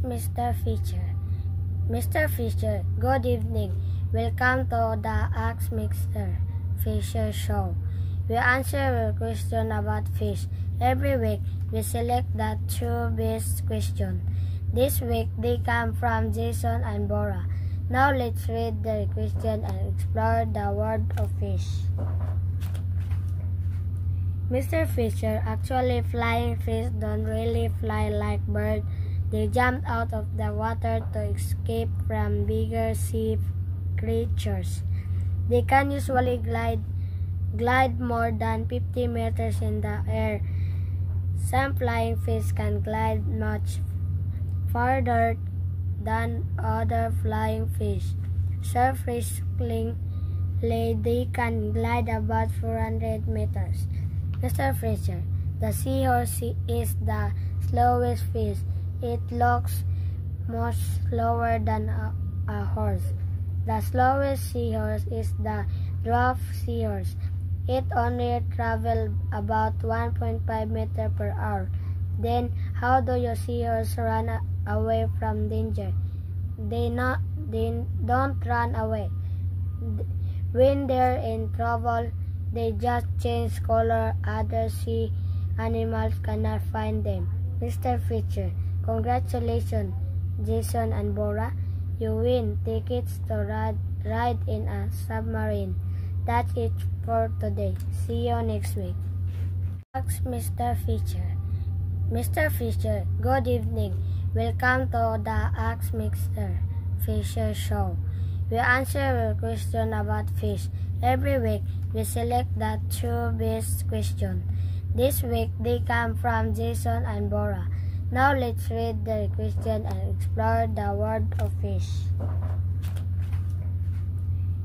Ask Mr. Fisher. Mr. Fisher, good evening. Welcome to the Ask Mr. Fisher show. We answer your question about fish. Every week, we select the two best questions. This week, they come from Jason and Bora. Now let's read the question and explore the world of fish. Mr. Fisher, actually flying fish don't really fly like birds. They jump out of the water to escape from bigger sea creatures. They can usually glide more than 50 meters in the air. Some flying fish can glide much farther than other flying fish. Surfacingly, they can glide about 400 meters. Mr. Fisher, the seahorse is the slowest fish. It looks much slower than a horse. The slowest seahorse is the dwarf seahorse. It only travels about 1.5 meters per hour. Then, how do your seahorse run away from danger? They don't run away. When they're in trouble, they just change color. Other sea animals cannot find them. Mr. Fisher, congratulations, Jason and Bora. You win tickets to ride in a submarine. That's it for today. See you next week. Ask Mr. Fisher. Mr. Fisher, good evening. Welcome to the Ask Mr. Fisher show. We answer your question about fish. Every week, we select the two best questions. This week, they come from Jason and Bora. Now let's read the question and explore the world of fish.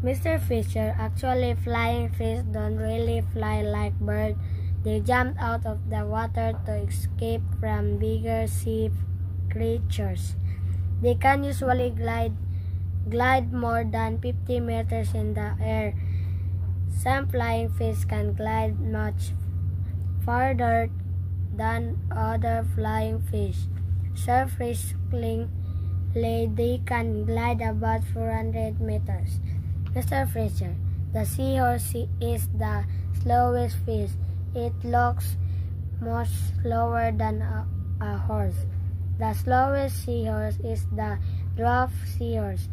Mr. Fisher, actually flying fish don't really fly like birds. They jump out of the water to escape from bigger sea creatures. They can usually glide more than 50 meters in the air. Some flying fish can glide much farther than other flying fish. Surfacingly, they can glide about 400 meters. Mr. Fisher, the seahorse is the slowest fish. It looks much slower than a horse. The slowest seahorse is the dwarf seahorse.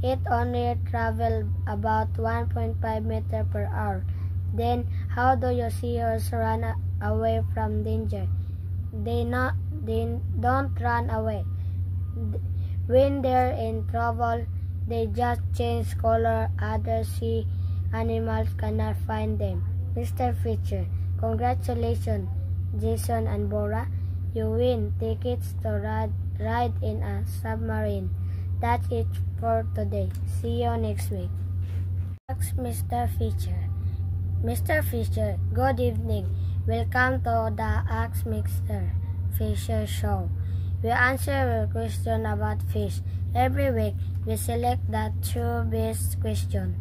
It only travels about 1.5 meters per hour. Then, how do your seahorse run away from danger? They don't run away. When they're in trouble, they just change color. Other sea animals cannot find them. Mr. Fisher, congratulations, Jason and Bora. You win tickets to ride in a submarine. That's it for today. See you next week. Ask Mr. Fisher. Mr. Fisher, good evening. Welcome to the Ask Mr. Fisher show. We answer your question about fish. Every week, we select the two best questions.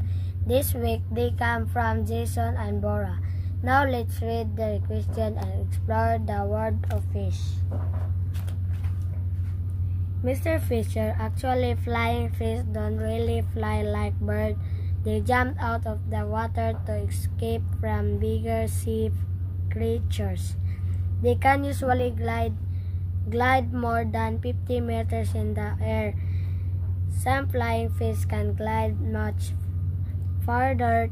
This week, they come from Jason and Bora. Now let's read the question and explore the world of fish. Mr. Fisher, actually flying fish don't really fly like birds. They jump out of the water to escape from bigger sea creatures. They can usually glide more than 50 meters in the air. Some flying fish can glide much farther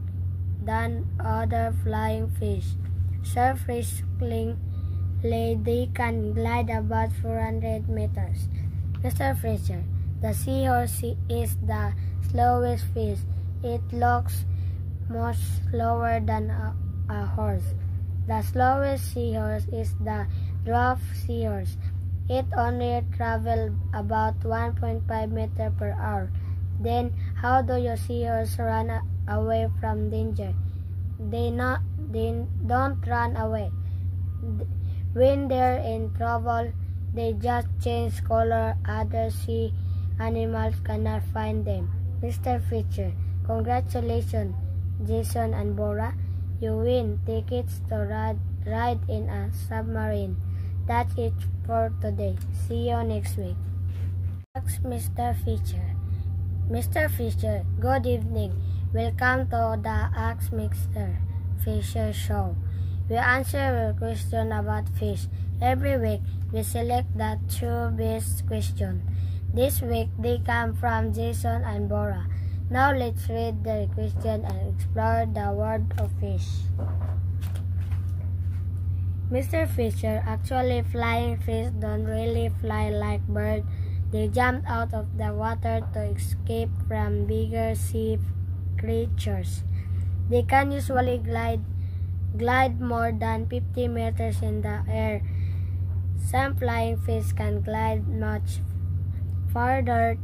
than other flying fish. Surfacingly, they can glide about 400 meters. Mr. Fisher, the seahorse is the slowest fish. It looks much slower than a horse. The slowest seahorse is the dwarf seahorse. It only travels about 1.5 meters per hour. Then, how do your seahorse run away from danger? They don't run away. When they're in trouble, they just change color. Other sea animals cannot find them. Mr. Fisher, congratulations, Jason and Bora. You win tickets to ride in a submarine. That's it for today. See you next week. Ask Mr. Fisher. Mr. Fisher, good evening. Welcome to the Ask Mr. Fisher show. We answer your question about fish. Every week, we select the 2 best questions. This week, they come from Jason and Bora. Now let's read the question and explore the world of fish. Mr. Fisher, actually flying fish don't really fly like birds. They jump out of the water to escape from bigger sea creatures. They can usually glide more than 50 meters in the air. Some flying fish can glide much farther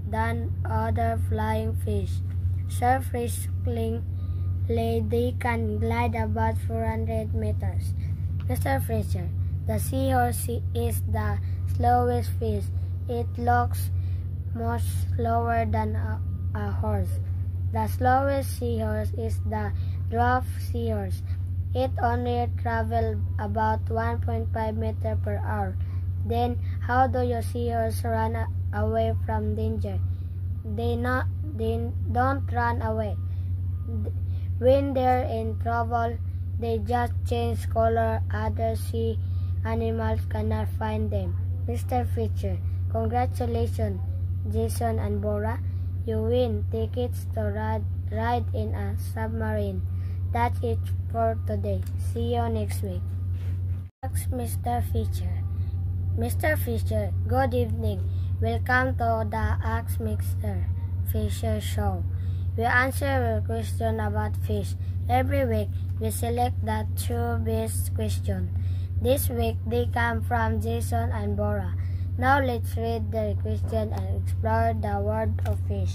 than other flying fish. Surfacingly, they can glide about 400 meters. Mr. Fisher, the seahorse is the slowest fish. It looks much slower than a horse. The slowest seahorse is the dwarf seahorse. It only travels about 1.5 meters per hour. Then, how do your seahorse run away from danger? They don't run away. When they're in trouble, they just change color. Other sea animals cannot find them. Mr. Fisher, congratulations, Jason and Bora. You win tickets to ride in a submarine. That's it for today. See you next week. Ask Mr. Fisher. Mr. Fisher, good evening. Welcome to the Ask Mr. Fisher show. We answer your question about fish. Every week, we select the 2 best questions. This week, they come from Jason and Bora. Now let's read the question and explore the world of fish.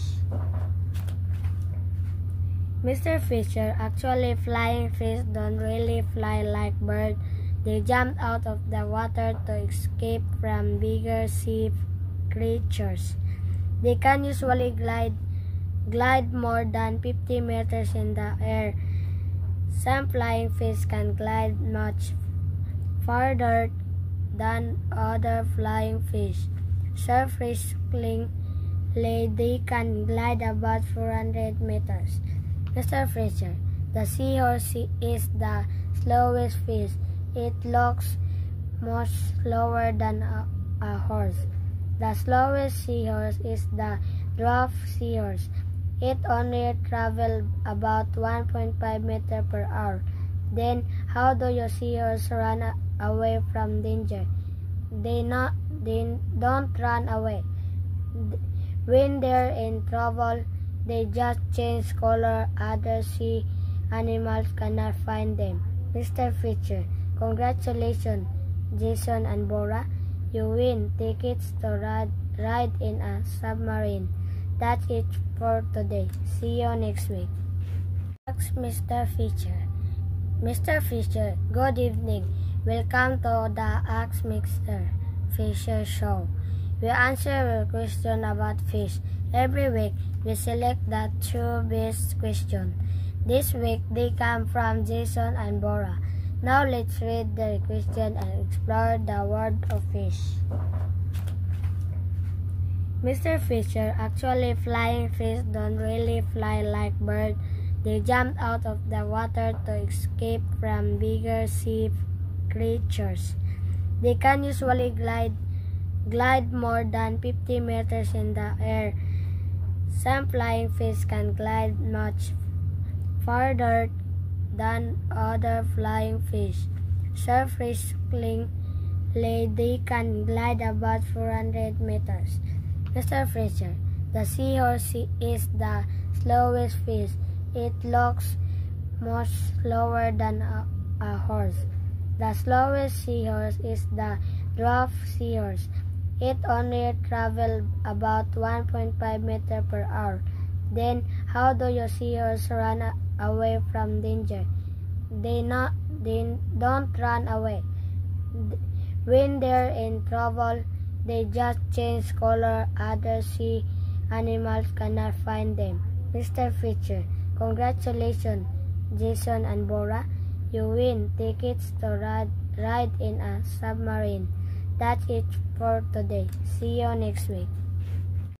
Mr. Fisher, actually flying fish don't really fly like birds. They jump out of the water to escape from bigger sea creatures. They can usually glide more than 50 meters in the air. Some flying fish can glide much farther than other flying fish. Surfacingly, they can glide about 400 meters. Mr. Fisher, the seahorse is the slowest fish. It looks much slower than a horse. The slowest seahorse is the dwarf seahorse. It only travels about 1.5 meters per hour. Then, how do your seahorse run away from danger? They don't run away. When they're in trouble, they just change color. Other sea animals cannot find them. Mr. Fisher, congratulations, Jason and Bora. You win tickets to ride in a submarine. That's it for today. See you next week. Ask Mr. Fisher. Mr. Fisher, good evening. Welcome to the Ask Mr. Fisher show. We answer your question about fish. Every week, we select the 2 best questions. This week, they come from Jason and Bora. Now let's read the question and explore the world of fish. Mr. Fisher, actually flying fish don't really fly like birds. They jump out of the water to escape from bigger sea creatures. They can usually glide more than 50 meters in the air. Some flying fish can glide much farther than other flying fish. Surfacingly, they can glide about 400 meters. Mr. Fisher, the seahorse is the slowest fish. It looks much slower than a horse. The slowest seahorse is the dwarf seahorse. It only travels about 1.5 meters per hour. Then, how do your seahorse run away from danger? They don't run away. When they're in trouble, they just change color. Other sea animals cannot find them. Mr. Fisher, congratulations, Jason and Bora. You win tickets to ride in a submarine. That's it for today. See you next week.